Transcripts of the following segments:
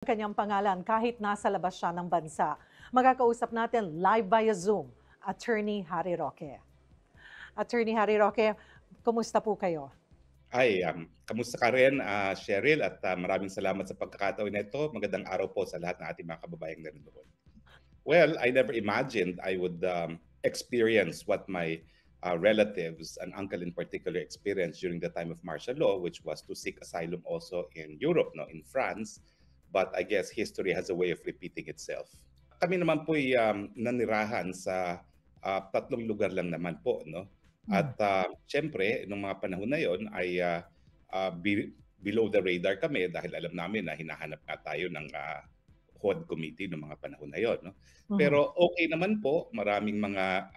kanyang pangalan kahit nasa labas siya ng bansa. Magkakausap natin live via Zoom, Attorney Harry Roque. Attorney Harry Roque, kumusta po kayo? Kamusta ka rin, Cheryl, at maraming salamat sa pagkakataon na ito. Magandang araw po sa lahat ng ating mga kababayang nanonood. Well, I never imagined I would experience what my relatives and uncle in particular experienced during the time of martial law, which was to seek asylum also in Europe, no, in France. But I guess history has a way of repeating itself. Kami naman po ay nanirahan sa tatlong lugar lang naman po, no? At syempre, nung mga panahon na yon ay below the radar kami dahil alam namin na hinahanap nga tayo ng HOD committee ng mga panahon na yon. No? Pero okay naman po, maraming mga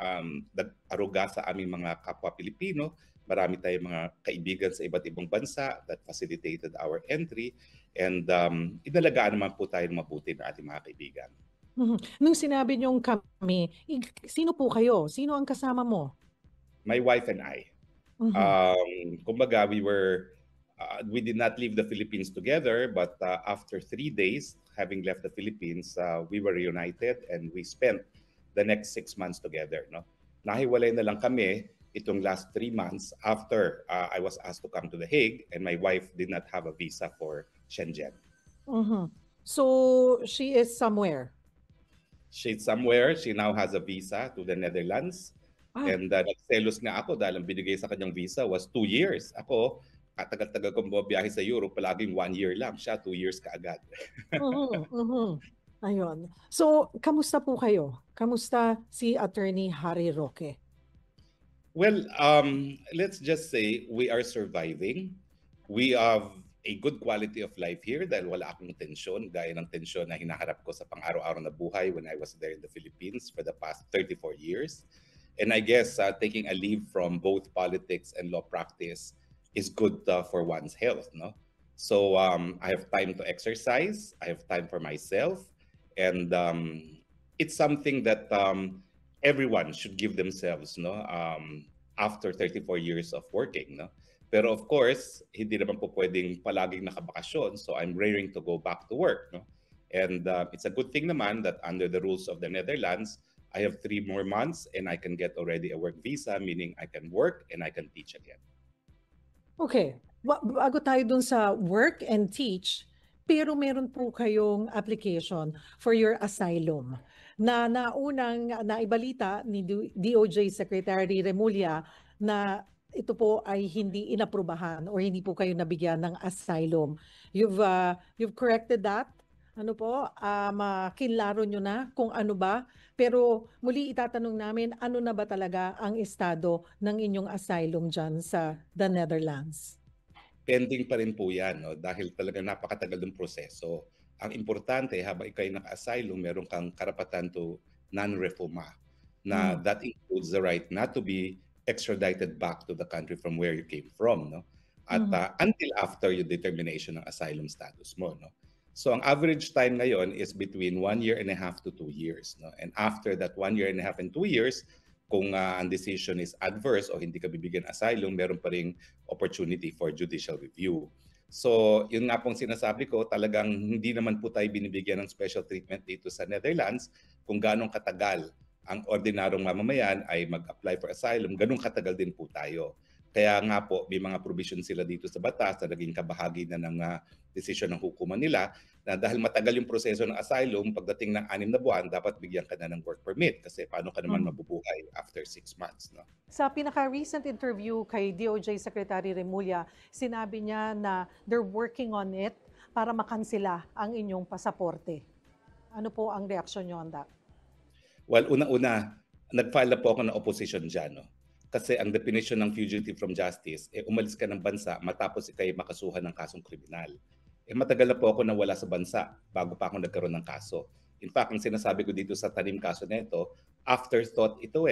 aruga sa aming mga kapwa Pilipino, marami tayong mga kaibigan sa iba't ibang bansa that facilitated our entry, and inalagaan naman po tayo mabuti ng ating mga kaibigan. Nung sinabi niyong kami, sino po kayo? Sino ang kasama mo? My wife and I. Kumbaga, we did not leave the Philippines together, but after 3 days having left the Philippines, we were reunited and we spent the next 6 months together. No? Nahiwalay na lang kami itong last 3 months after I was asked to come to The Hague, and my wife did not have a visa for Shenzhen. So she is somewhere? She's somewhere. She now has a visa to the Netherlands. And nagselos nga ako dahil ang binigay sa kanyang visa was 2 years. Ako, katagal-tagal kong bumabiyahe sa Europe, palaging 1 year lang. Siya, 2 years kaagad. Ayun. So, kamusta po kayo? Kamusta si Attorney Harry Roque? Well, let's just say we are surviving. We have a good quality of life here dahil wala akong tensyon, gaya ng tensyon na hinaharap ko sa pang-araw-araw na buhay when I was there in the Philippines for the past 34 years. And I guess taking a leave from both politics and law practice is good for one's health, no? So I have time to exercise. I have time for myself, and it's something that everyone should give themselves, no? After 34 years of working, no? Pero of course, hindi naman po pwedeng palaging nakabakasyon. So I'm raring to go back to work, no? And it's a good thing naman that under the rules of the Netherlands, I have 3 more months and I can get already a work visa, meaning I can work and I can teach again. Okay. Bago tayo dun sa work and teach, pero meron po kayong application for your asylum na naunang naibalita ni DOJ Secretary Remulla na ito po ay hindi inaprubahan or hindi po kayo nabigyan ng asylum. You've corrected that? Ano po, kinlaro nyo na kung ano ba, pero muli itatanong namin, ano na ba talaga ang estado ng inyong asylum dyan sa the Netherlands? Pending pa rin po yan, no? Dahil talaga napakatagal ng proseso. Ang importante, habang ikay naka-asylum, meron kang karapatan to non-refoulement, na that includes the right not to be extradited back to the country from where you came from, no? At until after your determination ng asylum status mo, no? So ang average time ngayon is between 1.5 years to 2 years. No? And after that 1.5 years and 2 years, kung ang decision is adverse o hindi ka bibigyan asylum, meron pa ring opportunity for judicial review. So yun nga pong sinasabi ko, talagang hindi naman po tayo binibigyan ng special treatment dito sa Netherlands kung ganong katagal ang ordinaryong mamamayan ay mag-apply for asylum, ganong katagal din po tayo. Kaya nga po, may mga provision sila dito sa batas na naging kabahagi na ng desisyon ng hukuman nila na dahil matagal yung proseso ng asylum, pagdating ng 6 na buwan, dapat bigyan ka na ng work permit kasi paano ka naman mabubuhay after 6 months. No? Sa pinaka-recent interview kay DOJ Secretary Remulla, sinabi niya na they're working on it para makansela ang inyong pasaporte. Ano po ang reaksyon niyo on that? Well, una-una, nag-file na po ako ng opposition dyan. No? Kasi ang definition ng fugitive from justice, umalis ka ng bansa matapos ikay makasuhan ng kasong kriminal. Matagal na po ako nawala sa bansa bago pa ako nagkaroon ng kaso. In fact, ang sinasabi ko dito sa tanim kaso na ito, afterthought ito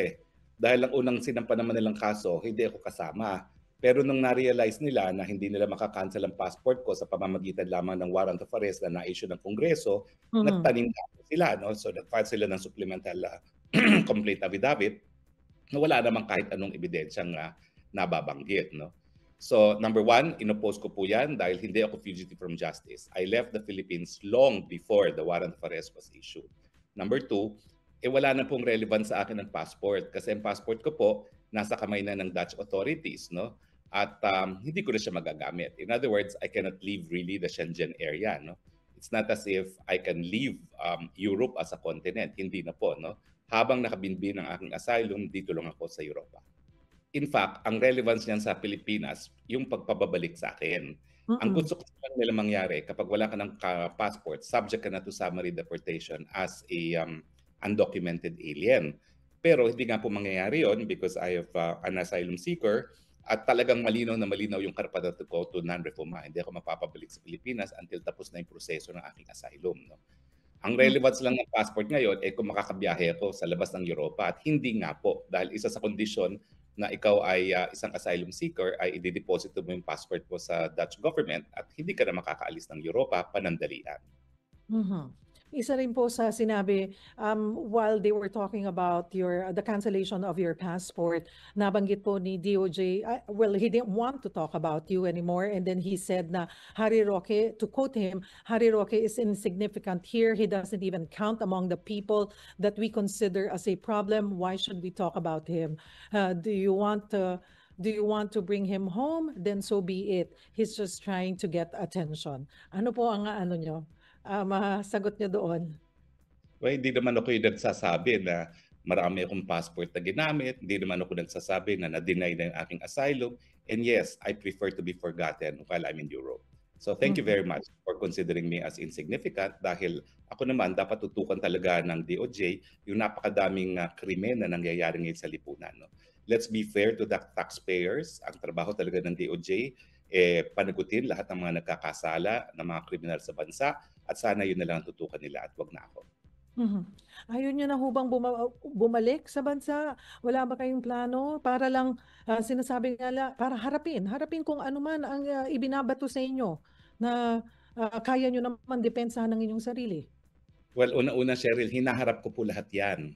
Dahil ang unang sinampa naman nilang kaso, hindi ako kasama. Pero nung na-realize nila na hindi nila makakancel ang passport ko sa pamamagitan lamang ng warrant of arrest na na-issue ng Kongreso, nagtanim sila. No? So nag-file sila ng supplemental complaint affidavit na wala namang kahit anong ebidensyang nababanggit. No? So number one, inoppose ko po yan dahil hindi ako fugitive from justice. I left the Philippines long before the warrant of arrest was issued. Number two, wala na pong relevance sa akin ng passport kasi ang passport ko po nasa kamay na ng Dutch authorities, no? At hindi ko na siya magagamit. In other words, I cannot leave really the Schengen area, no? It's not as if I can leave Europe as a continent. Hindi na po, no? Habang nakabinbin ang aking asylum, dito lang ako sa Europa. In fact, ang relevance niyan sa Pilipinas, yung pagpababalik sa akin. Ang Mm. gusto ko lang nila mangyari, kapag wala ka ng passport, subject ka na to summary deportation as a undocumented alien. Pero hindi nga po mangyayari yon because I have an asylum seeker at talagang malinaw na malinaw yung karapatan ko to non-refoulement. Hindi ako mapapabalik sa Pilipinas until tapos na yung proseso ng aking asylum. No? Ang Mm. relevance lang ng passport ngayon kung makakabiyahe ako sa labas ng Europa at hindi nga po dahil isa sa kondisyon na ikaw ay isang asylum seeker ay i-deposit mo yung passport mo sa Dutch government at hindi ka na makakaalis ng Europa panandalian. Mhm. Isa rin po sa sinabi, while they were talking about the cancellation of your passport, nabanggit po ni DOJ, well, he didn't want to talk about you anymore. And then he said na Harry Roque, to quote him, Harry Roque is insignificant here. He doesn't even count among the people that we consider as a problem. Why should we talk about him? Do you want to bring him home? Then so be it. He's just trying to get attention. Ano po ang ano nyo? Masagot niyo doon? Well, hindi naman ako yung nagsasabi na marami akong passport na ginamit. Hindi naman ako nagsasabi na na-deny na yung aking asylum. And yes, I prefer to be forgotten while I'm in Europe. So thank you very much for considering me as insignificant dahil ako naman dapat tutukan talaga ng DOJ yung napakadaming krimen na nangyayari ngayon sa lipunan. No? Let's be fair to the taxpayers. Ang trabaho talaga ng DOJ panagutin lahat ng mga nagkakasala ng mga kriminal sa bansa at sana yun na lang tutukan nila at wag na ako. Mhm. Ayaw niyo na ho bang bumalik sa bansa? Wala ba kayong plano para lang, sinasabi nga para harapin kung ano man ang ibinabato sa inyo na kaya niyo naman depensahan ang inyong sarili? Well, una-una, Cheryl, hinaharap ko po lahat yan.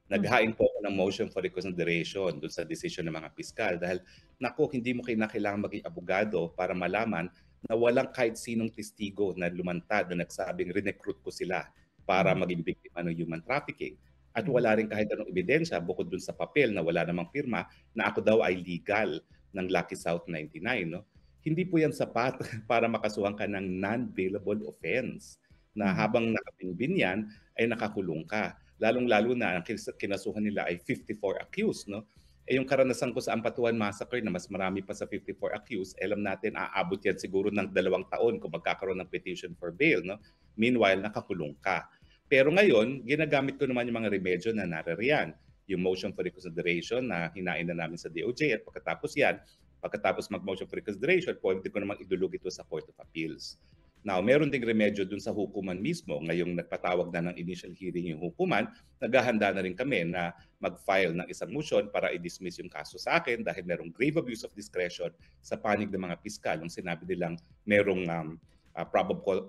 Naghain po ako ng motion for reconsideration doon sa desisyon ng mga piskal dahil naku, hindi mo kailangan maging abogado para malaman na walang kahit sinong testigo na lumantad na nagsabing recruit ko sila para maging biktima ng human trafficking. At wala rin kahit anong ebidensya bukod dun sa papel na wala namang pirma na ako daw ay legal ng Lucky South 99. No? Hindi po yan sapat para makasuhan ka ng non-bailable offense na habang nakapinbin yan ay nakakulong ka. Lalong-lalo na ang kinasuhan nila ay 54 accused. No? Yung karanasan ko sa Ampatuan Massacre na mas marami pa sa 54 accused, alam natin aabot yan siguro ng 2 taon kung magkakaroon ng petition for bail. No? Meanwhile, nakakulong ka. Pero ngayon, ginagamit ko naman yung mga remedyo na naririyan. Yung motion for reconsideration na hinain na namin sa DOJ at pagkatapos mag-motion for reconsideration, pwede ko namang idulog ito sa Court of Appeals. Now, meron ding remedyo dun sa hukuman mismo. Ngayong nagpatawag na ng initial hearing yung hukuman, naghahanda na rin kami na mag-file ng isang motion para i-dismiss yung kaso sa akin dahil merong grave abuse of discretion sa panig ng mga piskal nung sinabi nilang merong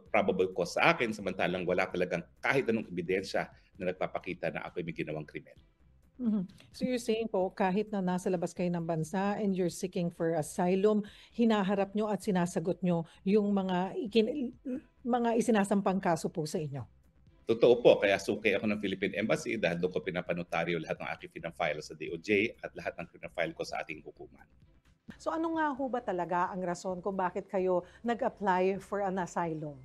probable cause sa akin samantalang wala talagang kahit anong ebidensya na nagpapakita na ako may ginawang krimen. So you're saying po, kahit na nasa labas kayo ng bansa and you're seeking for asylum, hinaharap nyo at sinasagot nyo yung mga isinasampang kaso po sa inyo? Totoo po, kaya suki ako ng Philippine Embassy dahil doon ko pinapanotaryo lahat ng aking pinafile sa DOJ at lahat ng pinafile ko sa ating hukuman. So ano nga ho ba talaga ang rason kung bakit kayo nag-apply for an asylum?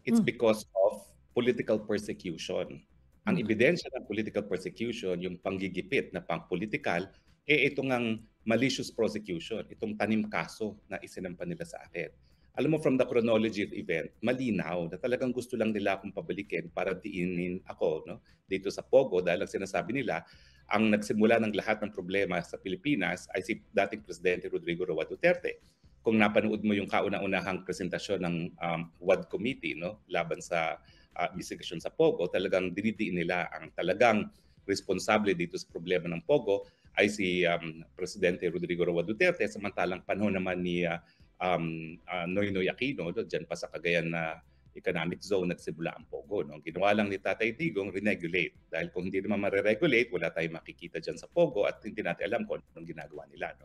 It's because of political persecution. Ang ebidensya ng political persecution, yung panggigipit na pang-political, itong ang malicious prosecution, itong tanim kaso na isinampa nila sa akin. Alam mo, from the chronology of event, malinaw na talagang gusto lang nila akong pabalikin para diinin ako dito sa Pogo dahil ang sinasabi nila, ang nagsimula ng lahat ng problema sa Pilipinas ay si dating Presidente Rodrigo Roa Duterte. Kung napanood mo yung kauna-unahang presentasyon ng WAD Committee laban sa investigasyon sa Pogo, talagang dinidiin nila ang talagang responsable dito sa problema ng Pogo ay si Presidente Rodrigo Roa Duterte samantalang panahon naman ni Noynoy Aquino diyan pa sa Cagayan na economic zone nagsimula ang Pogo. Ginawa lang ni Tatay Digong re-regulate dahil kung hindi naman mare-regulate wala tayong makikita diyan sa Pogo at hindi natin alam kung anong ginagawa nila.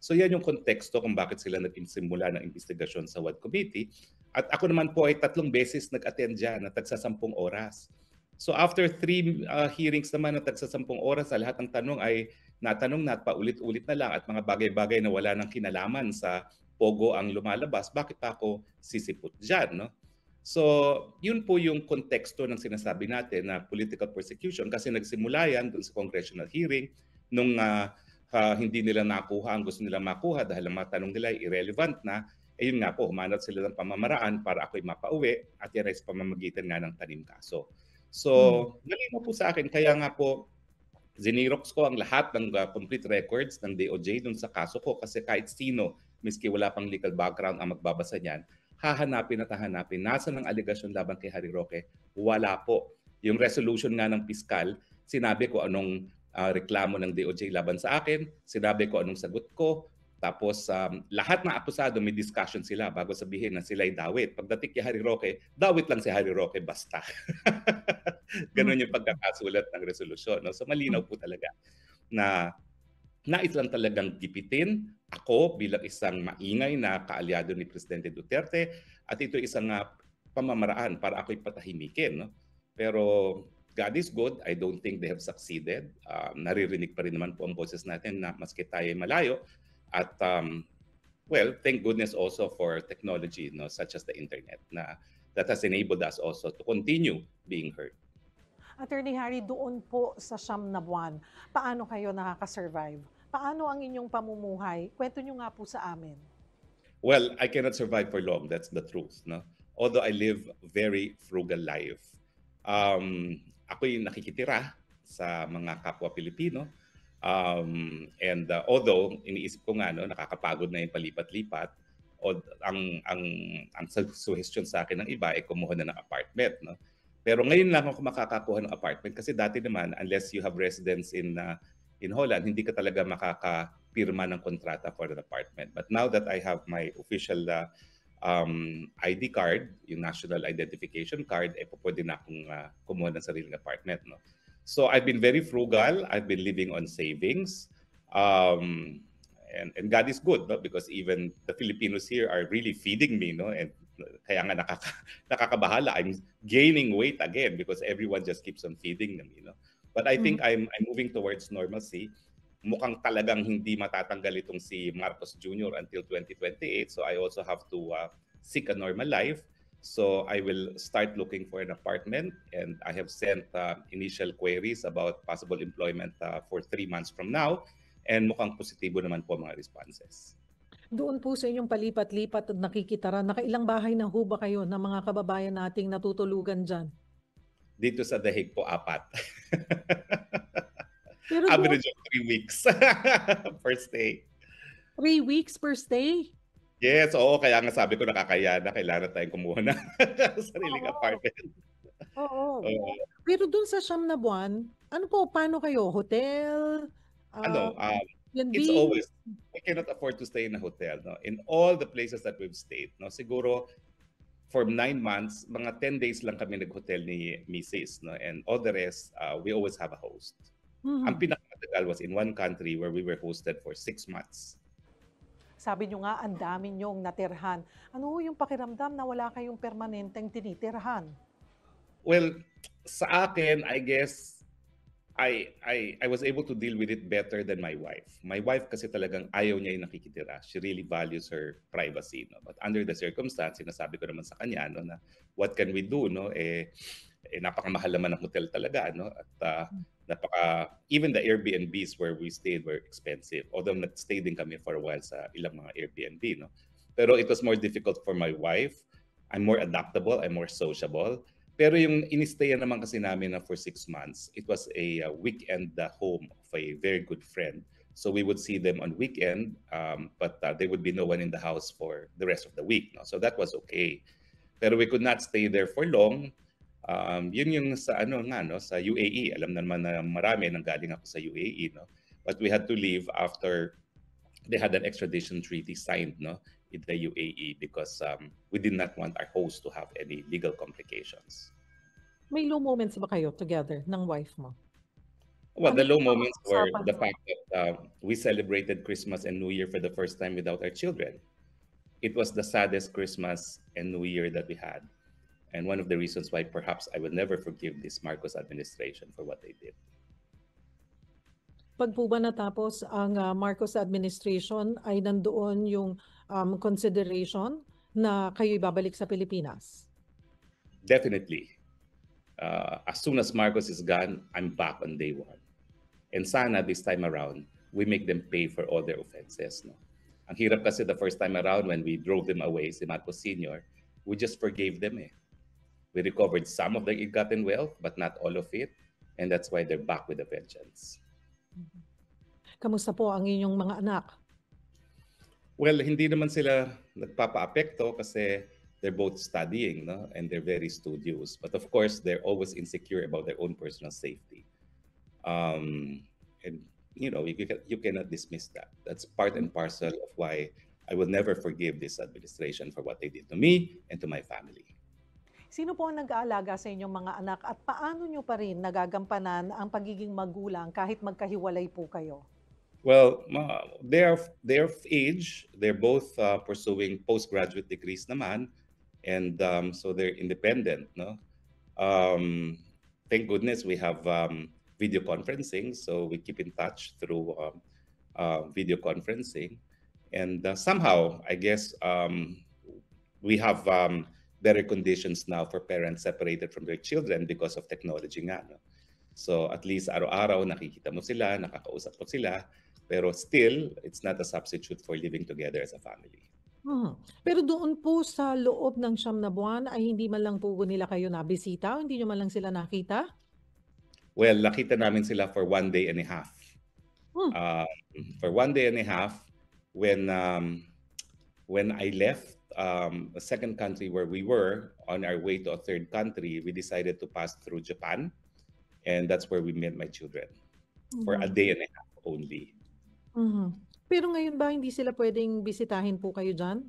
So yan yung konteksto kung bakit sila nagsimula ng investigasyon sa WAD Committee. At ako naman po ay 3 beses nag-attend dyan na tagsa 10 oras. So after 3 hearings naman na tagsa 10 oras, lahat ng tanong ay natanong na at paulit-ulit na lang at mga bagay-bagay na wala nang kinalaman sa Pogo ang lumalabas, bakit pa ako sisipot dyan? No? So, yun po yung konteksto ng sinasabi natin na political persecution kasi nagsimula yan dun sa congressional hearing nung hindi nila nakuha ang gusto nila makuha dahil ang mga tanong nila ay irrelevant na. Eh yun nga po, humanap sila ng pamamaraan para ako'y mapauwi at yan ay sa pamamagitan nga ng tanim kaso. So, malinaw po sa akin, kaya nga po, Zinirox ko ang lahat ng complete records ng DOJ dun sa kaso ko kasi kahit sino, miski wala pang legal background ang magbabasa niyan, hahanapin at hahanapin. Nasaan ang aligasyon laban kay Harry Roque? Wala po. Yung resolution nga ng piskal, sinabi ko anong reklamo ng DOJ laban sa akin, sinabi ko anong sagot ko, tapos lahat ng akusado may discussion sila bago sabihin na sila'y dawit. Pagdating kay Harry Roque, dawit lang si Harry Roque basta. Ganun yung pagkakasulat ng resolusyon. No? So malinaw po talaga na nais lang talagang gipitin ako bilang isang maingay na kaalyado ni Presidente Duterte at ito isang pamamaraan para ako'y patahimikin. No? Pero God is good. I don't think they have succeeded. Naririnig pa rin naman po ang boses natin na maski tayo ay malayo. At well, thank goodness also for technology, no, such as the internet, na that has enabled us also to continue being heard. Attorney Harry, doon po sa siyam na buwan, paano kayo nakaka-survive? Paano ang inyong pamumuhay? Kwento nyo nga po sa amin. Well, I cannot survive for long. That's the truth, no? Although I live very frugal life. Ako'y nakikitira sa mga kapwa Pilipino. And although iniisip ko nga no nakakapagod na yung palipat-lipat o ang suggestion sa akin ng iba ay kumuha na ng apartment no. Pero ngayon lang ako makakakuha ng apartment kasi dati naman unless you have residence in Holland hindi ka talaga makakapirma ng kontrata for an apartment. But now that I have my official ID card, yung national identification card, eh pwede na akong kumuha ng sariling apartment no. So I've been very frugal. I've been living on savings. And God is good, no? Because even the Filipinos here are really feeding me. No? And kaya nga nakakabahala. I'm gaining weight again because everyone just keeps on feeding them. You know? But I think I'm moving towards normalcy. Mukhang talagang hindi matatanggal itong si Marcos Jr. until 2028. So I also have to seek a normal life. So I will start looking for an apartment and I have sent initial queries about possible employment for 3 months from now and mukhang positibo naman po mga responses. Doon po sa inyong palipat-lipat at nakikitara, nakailang bahay na ho ba kayo ng mga kababayan nating natutulugan dyan? Dito sa Dahig po 4. Pero Average of 3 weeks per stay. 3 weeks per stay? Yes, oo. Kaya nga sabi ko nakakaya na kailangan tayong kumuha ng sariling apartment. Oo. Pero dun sa siyam na buwan, ano po, paano kayo? Hotel? It's always, we cannot afford to stay in a hotel. No? In all the places that we've stayed, no? Siguro for 9 months, mga 10 days lang kami nag-hotel ni Mrs. No? And all the rest, we always have a host. Ang pinakamatagal was in one country where we were hosted for 6 months. Sabi nyo nga, ang dami nyong natirhan. Ano yung pakiramdam na wala kayong permanenteng tinitirhan? Well, sa akin, I guess, I was able to deal with it better than my wife. My wife kasi talagang ayaw niya yung nakikitira. She really values her privacy. No? But under the circumstance, sinasabi ko naman sa kanya no, na what can we do? No? Napakamahal naman ng hotel talaga. No? At even the Airbnbs where we stayed were expensive. Although nag-stay din kami for a while sa ilang mga Airbnb. No? Pero it was more difficult for my wife. I'm more adaptable. I'm more sociable. Pero yung inistayan naman kasi namin na for 6 months, it was a weekend home of a very good friend. So we would see them on weekend, but there would be no one in the house for the rest of the week. No? So that was okay. Pero we could not stay there for long. Yun yung sa sa UAE. Alam naman na marami nang galing ako sa UAE, no. But we had to leave after they had an extradition treaty signed, no, in the UAE because we did not want our host to have any legal complications. May low moments ba kayo together ng wife mo? Well, Ano the low yung mga moments were usapan the niyo? fact that we celebrated Christmas and New Year for the first time without our children. It was the saddest Christmas and New Year that we had. And one of the reasons why perhaps I will never forgive this Marcos administration for what they did. 'Pag po ba natapos ang, Marcos administration ay nandoon yung, consideration na kayo'y babalik sa Pilipinas? Definitely, as soon as Marcos is gone, I'm back on day one. And sana this time around, we make them pay for all their offenses. No? Ang hirap kasi the first time around when we drove them away, si Marcos Sr., we just forgave them eh. We recovered some of the ill-gotten wealth, but not all of it. And that's why they're back with a vengeance. Kamusta po ang inyong mga anak? Well, hindi naman sila nagpapa-apekto kasi they're both studying, no? And they're very studious. But of course, they're always insecure about their own personal safety. And you know, you cannot dismiss that. That's part and parcel of why I will never forgive this administration for what they did to me and to my family. Sino po ang nag-aalaga sa inyong mga anak at paano nyo pa rin nagagampanan ang pagiging magulang kahit magkahiwalay po kayo? Well, they're of age. They're both pursuing postgraduate degrees naman, and so they're independent. No, thank goodness we have video conferencing, so we keep in touch through video conferencing, and somehow I guess we have better conditions now for parents separated from their children because of technology nga. No? So at least araw-araw nakikita mo sila, nakakausap mo sila, pero still, it's not a substitute for living together as a family. Pero doon po sa loob ng 9 na buwan ay hindi man lang po nila kayo nabisita? Hindi nyo man lang sila nakita? Well, nakita namin sila for 1 day and a half. Hmm. For 1 day and a half, when I left the second country where we were on our way to a third country, we decided to pass through Japan, and that's where we met my children for a day and a half only. Pero ngayon ba hindi sila pwedeng bisitahin po kayo dyan?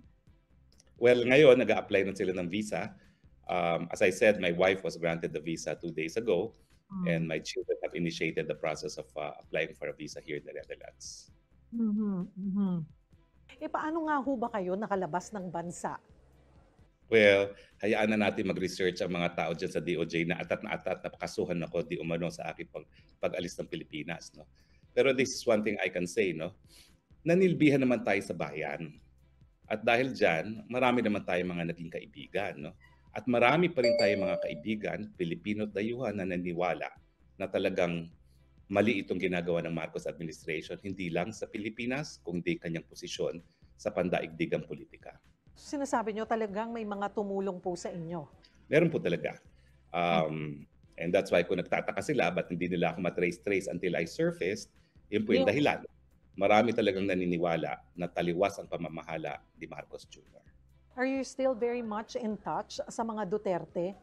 Well, ngayon nag-a-apply na sila ng visa. As I said, my wife was granted the visa 2 days ago, and my children have initiated the process of applying for a visa here in the Netherlands. Paano nga ho ba kayo nakalabas ng bansa? Well, hayaan na natin mag-research ang mga tao dyan sa DOJ na atat na pakasuhan ako di umano sa aking pag-alis ng Pilipinas. No? Pero this is one thing I can say, no? Nanilbihan naman tayo sa bayan. At dahil dyan, marami naman tayong mga naging kaibigan. No? At marami pa rin tayong mga kaibigan, Pilipino at dayuhan na naniwala na talagang mali itong ginagawa ng Marcos administration, hindi lang sa Pilipinas, kundi kanyang posisyon sa pandaigdigang politika. Sinasabi nyo talagang may mga tumulong po sa inyo? Meron po talaga. And that's why kung nagtataka sila, ba't hindi nila ako matrace-trace until I surfaced, yun po yung dahilan. Marami talagang naniniwala na taliwas ang pamamahala ni Marcos Jr. Are you still very much in touch sa mga Duterte?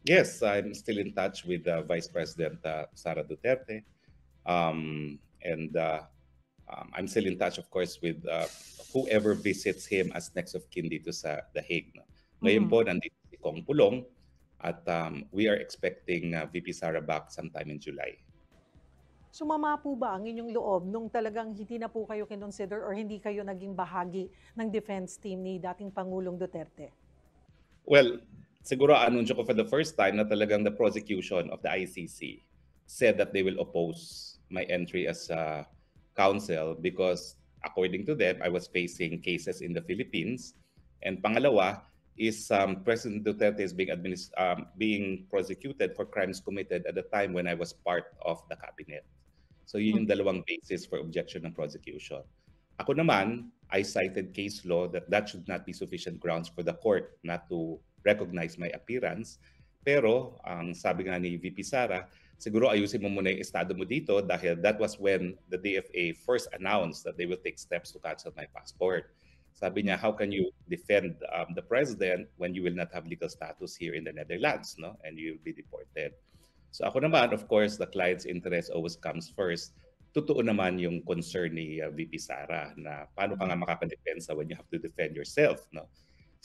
Yes, I'm still in touch with Vice President Sara Duterte. And I'm still in touch, of course, with whoever visits him as next of kin dito sa The Hague. No? Ngayon po, nandito si Kong Pulong at we are expecting VP Sara back sometime in July. Sumama po ba ang inyong loob nung talagang hindi na po kayo kinonsider or hindi kayo naging bahagi ng defense team ni dating Pangulong Duterte? Well, siguro anunsyo ko for the first time na talagang the prosecution of the ICC said that they will oppose my entry as counsel because according to them, I was facing cases in the Philippines. And pangalawa is President Duterte is being prosecuted for crimes committed at the time when I was part of the cabinet. So yun yung dalawang basis for objection ng prosecution. Ako naman, I cited case law that should not be sufficient grounds for the court not to recognize my appearance. Pero ang sabi nga ni VP Sara, siguro ayusin mo muna yung estado mo dito dahil that was when the DFA first announced that they will take steps to cancel my passport. Sabi niya, how can you defend the president when you will not have legal status here in the Netherlands, no? And you will be deported. So ako naman, of course, the client's interest always comes first. Totoo naman yung concern ni VP Sara na paano ka nga makakadepensa when you have to defend yourself, no?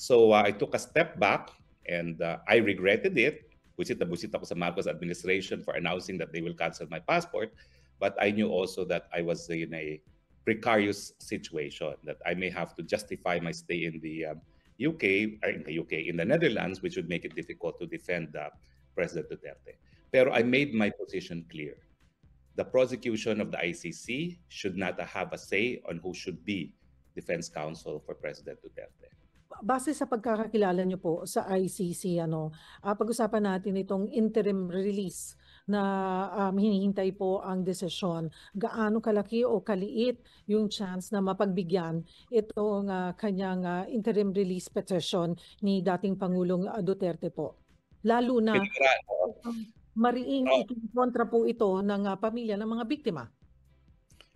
So I took a step back and I regretted it. busit na busit ako sa Marcos administration for announcing that they will cancel my passport. But I knew also that I was in a precarious situation, that I may have to justify my stay in the UK, or in the Netherlands, which would make it difficult to defend President Duterte. Pero I made my position clear. The prosecution of the ICC should not have a say on who should be defense counsel for President Duterte. Base sa pagkakakilala niyo po sa ICC, pag-usapan natin itong interim release na hinihintay po ang desisyon. Gaano kalaki o kaliit yung chance na mapagbigyan itong kanyang interim release petition ni dating Pangulong Duterte po? Lalo na mariing ikontra po ito ng pamilya ng mga biktima.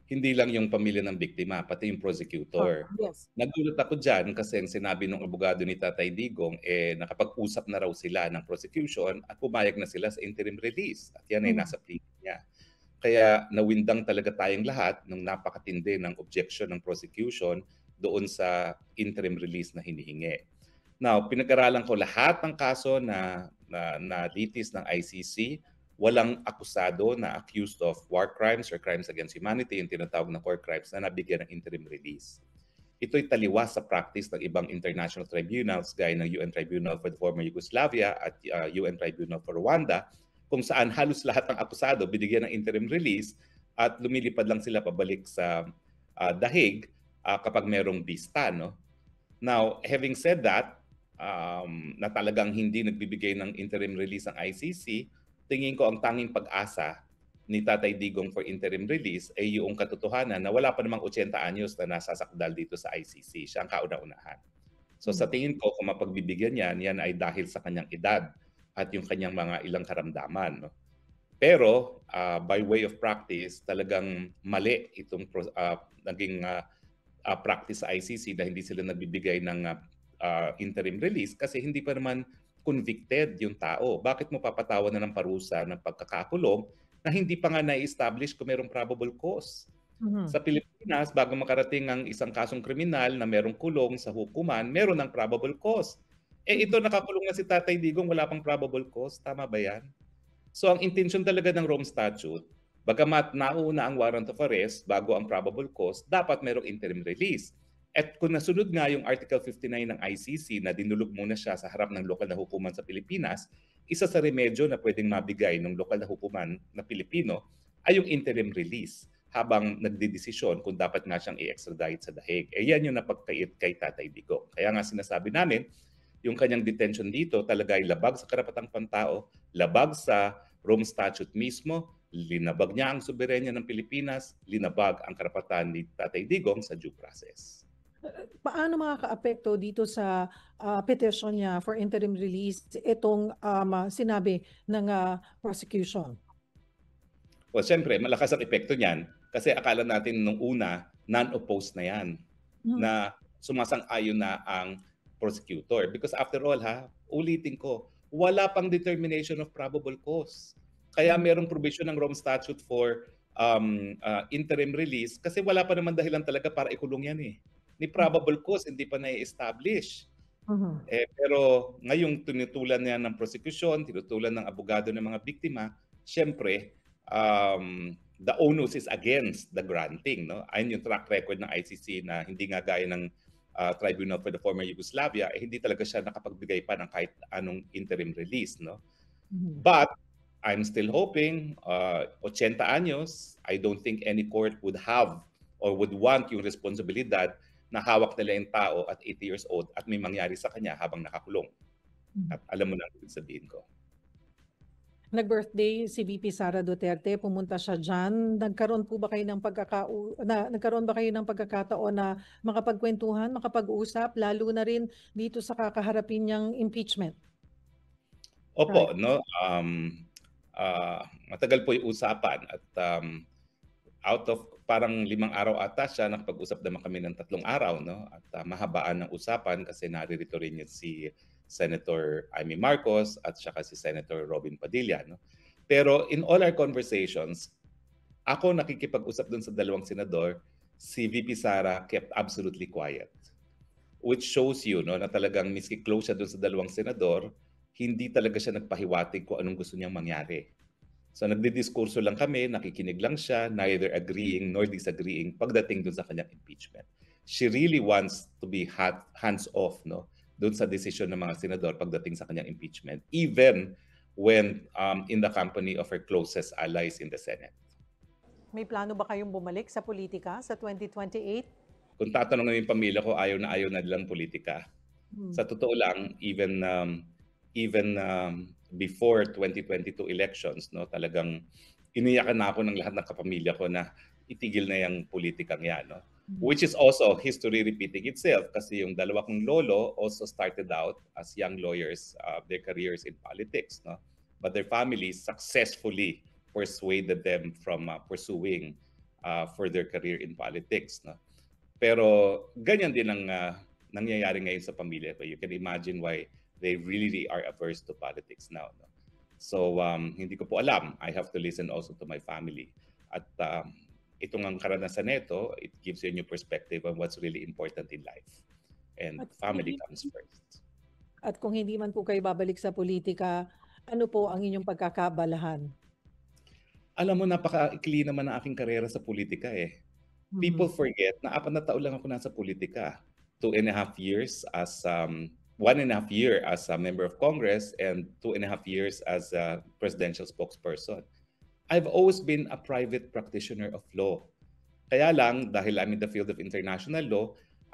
Hindi lang yung pamilya ng biktima, pati yung prosecutor. Yes. Nagulat ako dyan kasi sinabi ng abogado ni Tatay Digong, nakapag-usap na raw sila ng prosecution at pumayag na sila sa interim release. At yan ay nasa plea niya. Kaya nawindang talaga tayong lahat nung napakatindi ng objection ng prosecution doon sa interim release na hinihingi. Now, pinag-aralan ko lahat ng kaso na litis ng ICC. Walang akusado na accused of war crimes or crimes against humanity, yung tinatawag na war crimes, na nabigyan ng interim release. Ito'y taliwas sa practice ng ibang international tribunals gaya ng UN Tribunal for the former Yugoslavia at UN Tribunal for Rwanda, kung saan halos lahat ng akusado binigyan ng interim release at lumilipad lang sila pabalik sa dahig kapag merong bista. No? Now, having said that, na talagang hindi nagbibigay ng interim release ang ICC, tingin ko ang tanging pag-asa ni Tatay Digong for interim release ay yung katotohanan na wala pa namang 80 anyos na nasasakdal dito sa ICC. Siya ang kauna-unahan. So sa tingin ko, kung mapagbibigyan yan ay dahil sa kanyang edad at yung kanyang mga ilang karamdaman. No? Pero by way of practice, talagang mali itong naging practice sa ICC na hindi sila nagbibigay ng interim release kasi hindi pa naman convicted yung tao. Bakit mo papatawan na ng parusa ng pagkakakulong na hindi pa nga na-establish kung merong probable cause? Sa Pilipinas, bago makarating ang isang kasong kriminal na merong kulong sa hukuman, meron ng probable cause. Ito nakakulong na si Tatay Digong, wala pang probable cause. Tama ba yan? So ang intention talaga ng Rome Statute, bagamat nauna ang warrant of arrest bago ang probable cause, dapat merong interim release. At kung nasunod nga yung Article 59 ng ICC na dinulog muna siya sa harap ng lokal na hukuman sa Pilipinas, isa sa remedyo na pwedeng mabigay ng lokal na hukuman na Pilipino ay yung interim release habang nagdidesisyon kung dapat nga siyang i-extradite sa dahig. Yan yung napagkait kay Tatay Digong. Kaya nga sinasabi namin, yung kanyang detention dito talaga ay labag sa karapatang pantao, labag sa Rome Statute mismo, linabag niya ang soberenya ng Pilipinas, linabag ang karapatan ni Tatay Digong sa due process. Paano makakaapekto dito sa petition niya for interim release itong sinabi ng prosecution? Well, siyempre, malakas ang epekto niyan kasi akala natin nung una, non-opposed na yan, na sumasang-ayon na ang prosecutor. Because after all, ulitin ko, wala pang determination of probable cause. Kaya merong provision ng Rome Statute for interim release kasi wala pa naman dahilan talaga para ikulong yan eh. Ni probable cause, hindi pa na-establish. Pero ngayong tinutulan niya ng prosecution, tinutulan ng abogado ng mga biktima, syempre, the onus is against the granting. No? Ayun yung track record ng ICC na hindi nga gaya ng Tribunal for the former Yugoslavia, hindi talaga siya nakapagbigay pa ng kahit anong interim release. No? But I'm still hoping, 80 anyos, I don't think any court would have or would want yung responsibilidad na hawak nila yung tao at 80 years old at may mangyari sa kanya habang nakakulong. At alam mo na ang sabihin ko. Nag-birthday si VP Sara Duterte, pumunta siya dyan. Nagkaroon ba kayo ng pagkakataon na makapagkwentuhan, makapag-usap, lalo na rin dito sa kakaharapin niyang impeachment? Opo, no? Matagal po yung usapan at out of parang 5 araw ata siya, nakapag-usap naman kami ng 3 araw, no? At mahabaan ng usapan kasi naririto rin yun si Senator Amy Marcos at saka si Senator Robin Padilla, no? Pero in all our conversations, ako nakikipag-usap dun sa 2 senador, si VP Sara kept absolutely quiet. Which shows you, no, na talagang miski close siya dun sa 2 senador, hindi talaga siya nagpahiwatig kung anong gusto niyang mangyari. So nagdidiskurso lang kami, nakikinig lang siya, neither agreeing nor disagreeing pagdating dun sa kanyang impeachment. She really wants to be hands off, no, dun sa desisyon ng mga senador pagdating sa kanyang impeachment, even when in the company of her closest allies in the Senate. May plano ba kayong bumalik sa politika sa 2028? Kung tatanungin yung pamilya ko, ayaw na nilang politika. Hmm. Sa totoo lang, even before 2022 elections, no, talagang iniyakan na ako ng lahat ng kapamilya ko na itigil na yung politikang yan, no. Which is also history repeating itself kasi yung dalawa kong lolo also started out as young lawyers, their careers in politics, no. But their families successfully persuaded them from pursuing for their career in politics, no. Pero ganyan din ang nangyayari ngayon sa pamilya ko. You can imagine why they really are averse to politics now, no? So hindi ko po alam. I have to listen also to my family. At itong ang karanasan nito, it gives you a new perspective on what's really important in life. And At family comes first. At kung hindi man po kayo babalik sa politika, ano po ang inyong pagkakabalahan? Alam mo, napaka-ikli naman ang aking karera sa politika eh. People forget na 4 na taon lang ako nasa politika. 2.5 years as 1.5 year as a member of Congress and 2.5 years as a presidential spokesperson. I've always been a private practitioner of law. Kaya lang, dahil I'm in the field of international law,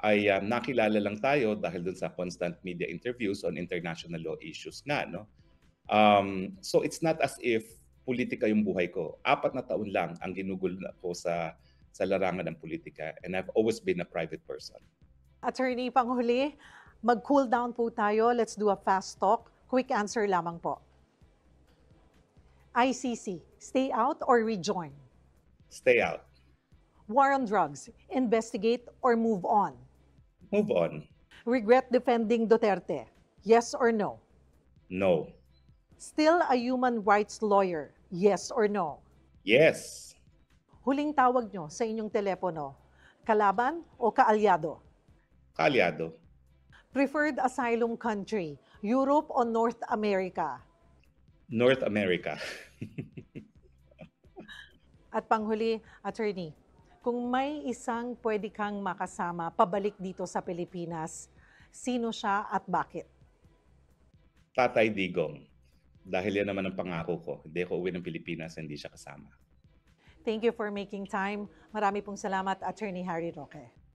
ay nakilala lang tayo dahil dun sa constant media interviews on international law issues nga, no? So it's not as if politika yung buhay ko. 4 na taon lang ang ginugol ko sa larangan ng politika, and I've always been a private person. Attorney, panghuli, mag-cool down po tayo. Let's do a fast talk. Quick answer lamang po. ICC, stay out or rejoin? Stay out. War on drugs, investigate or move on? Move on. Regret defending Duterte? Yes or no? No. Still a human rights lawyer? Yes or no? Yes. Huling tawag nyo sa inyong telepono, kalaban o kaalyado? Kaalyado. Preferred asylum country, Europe o North America? North America. At panghuli, attorney, kung may isang pwede kang makasama pabalik dito sa Pilipinas, sino siya at bakit? Tatay Digong. Dahil yan naman ang pangako ko. Hindi ako uwi ng Pilipinas, hindi siya kasama. Thank you for making time. Marami pong salamat, Attorney Harry Roque.